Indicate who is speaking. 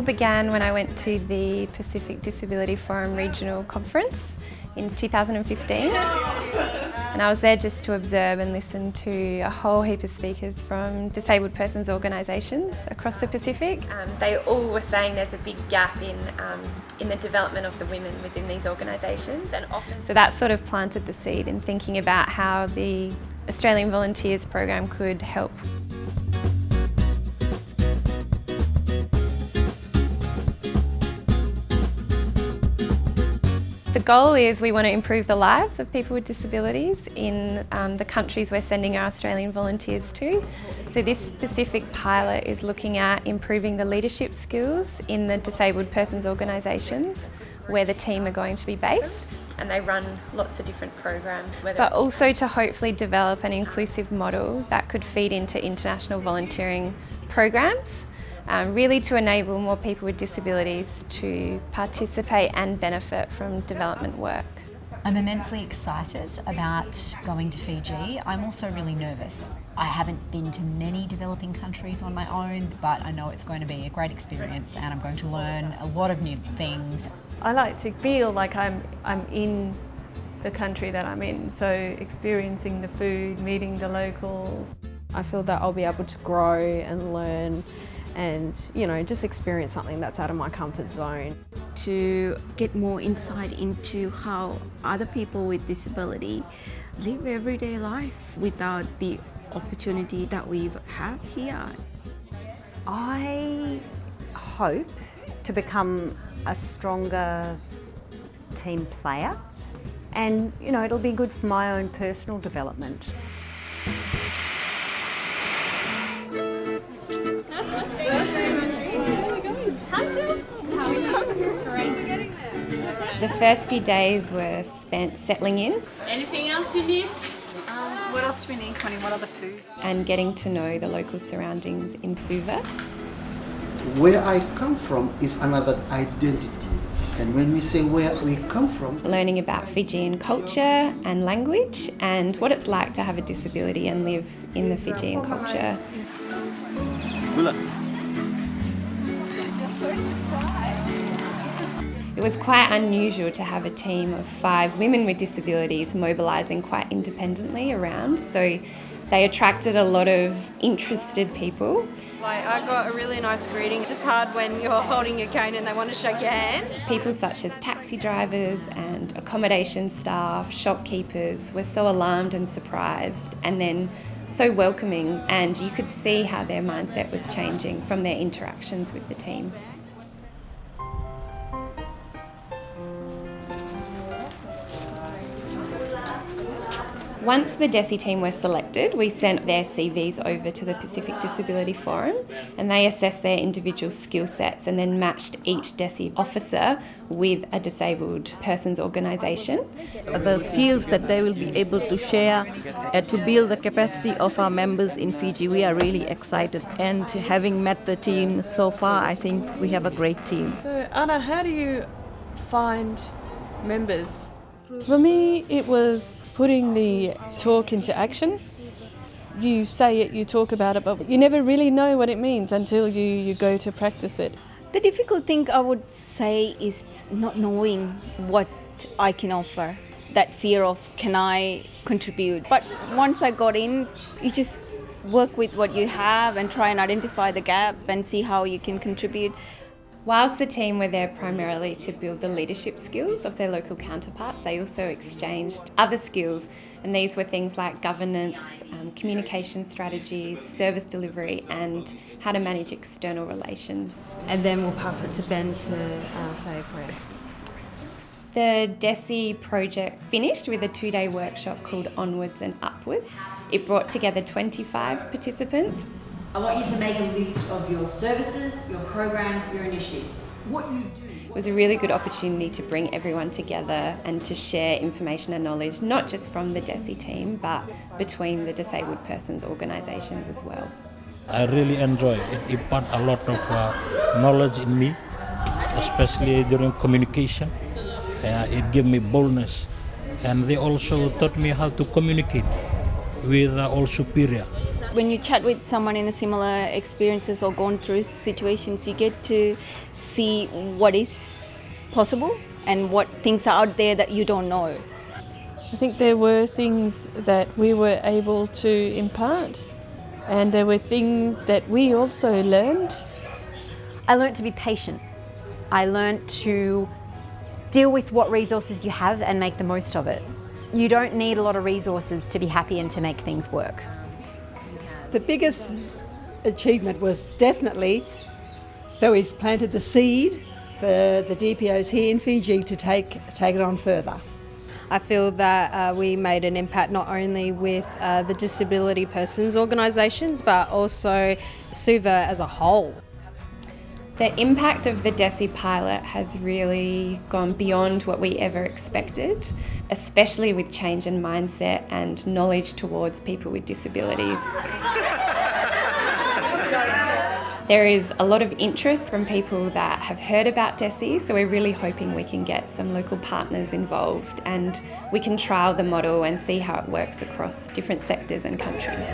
Speaker 1: all began when I went to the Pacific Disability Forum Regional Conference in 2015. And I was there just to observe and listen to a whole heap of speakers from disabled persons organisations across the Pacific. They all were saying there's a big gap in the development of the women within these organisations, and often so that sort of planted the seed in thinking about how the Australian Volunteers program could help. The goal is we want to improve the lives of people with disabilities in the countries we're sending our Australian volunteers to. So this specific pilot is looking at improving the leadership skills in the disabled persons organisations where the team are going to be based, and they run lots of different programs. But also to hopefully develop an inclusive model that could feed into international volunteering programs. Really to enable more people with disabilities to participate and benefit from development work.
Speaker 2: I'm immensely excited about going to Fiji. I'm also really nervous. I haven't been to many developing countries on my own, but I know it's going to be a great experience and I'm going to learn a lot of new things.
Speaker 3: I like to feel like I'm in the country that I'm in, so experiencing the food, meeting the locals.
Speaker 4: I feel that I'll be able to grow and learn and, you know, just experience something that's out of my comfort zone.
Speaker 5: To get more insight into how other people with disability live everyday life without the opportunity that we have here.
Speaker 6: I hope to become a stronger team player, and, you know, it'll be good for my own personal development.
Speaker 1: The first few days were spent settling in.
Speaker 7: Anything else you need?
Speaker 8: What else do we need, Connie? What other food?
Speaker 1: And getting to know the local surroundings in Suva.
Speaker 9: Where I come from is another identity. And when we say where we come from...
Speaker 1: Learning about Fijian culture and language and what it's like to have a disability and live in the Fijian culture. It was quite unusual to have a team of 5 women with disabilities mobilising quite independently around, so they attracted a lot of interested people.
Speaker 8: Like, I got a really nice greeting. It's just hard when you're holding your cane and they want to shake your hand.
Speaker 1: People such as taxi drivers and accommodation staff, shopkeepers were so alarmed and surprised, and then so welcoming, and you could see how their mindset was changing from their interactions with the team. Once the DESI team were selected, we sent their CVs over to the Pacific Disability Forum, and they assessed their individual skill sets and then matched each DESI officer with a disabled persons organisation.
Speaker 10: The skills that they will be able to share to build the capacity of our members in Fiji, we are really excited. And having met the team so far, I think we have a great team.
Speaker 3: So Anna, how do you find members? For me, it was putting the talk into action. You say it, you talk about it, but you never really know what it means until you go to practice it.
Speaker 5: The difficult thing I would say is not knowing what I can offer. That fear of, can I contribute? But once I got in, you just work with what you have and try and identify the gap and see how you can contribute.
Speaker 1: Whilst the team were there primarily to build the leadership skills of their local counterparts, they also exchanged other skills, and these were things like governance, communication strategies, service delivery, and how to manage external relations.
Speaker 4: And then we'll pass it to Ben to say a prayer.
Speaker 1: The DESI project finished with a 2-day workshop called Onwards and Upwards. It brought together 25 participants.
Speaker 2: I want you to make a list of your services, your programs, your initiatives. What you do.
Speaker 1: It was a really good opportunity to bring everyone together and to share information and knowledge, not just from the DESI team, but between the disabled persons organisations as well.
Speaker 11: I really enjoy it. It imparts a lot of knowledge in me, especially during communication. It gave me boldness, and they also taught me how to communicate with all superior.
Speaker 5: When you chat with someone in a similar experiences or gone through situations, you get to see what is possible and what things are out there that you don't know.
Speaker 3: I think there were things that we were able to impart, and there were things that we also learned.
Speaker 2: I learnt to be patient. I learnt to deal with what resources you have and make the most of it. You don't need a lot of resources to be happy and to make things work.
Speaker 7: The biggest achievement was definitely that we've planted the seed for the DPOs here in Fiji to take it on further.
Speaker 4: I feel that we made an impact not only with the disability persons organisations but also Suva as a whole.
Speaker 1: The impact of the DESI pilot has really gone beyond what we ever expected, especially with change in mindset and knowledge towards people with disabilities. There is a lot of interest from people that have heard about DESI, so we're really hoping we can get some local partners involved and we can trial the model and see how it works across different sectors and countries.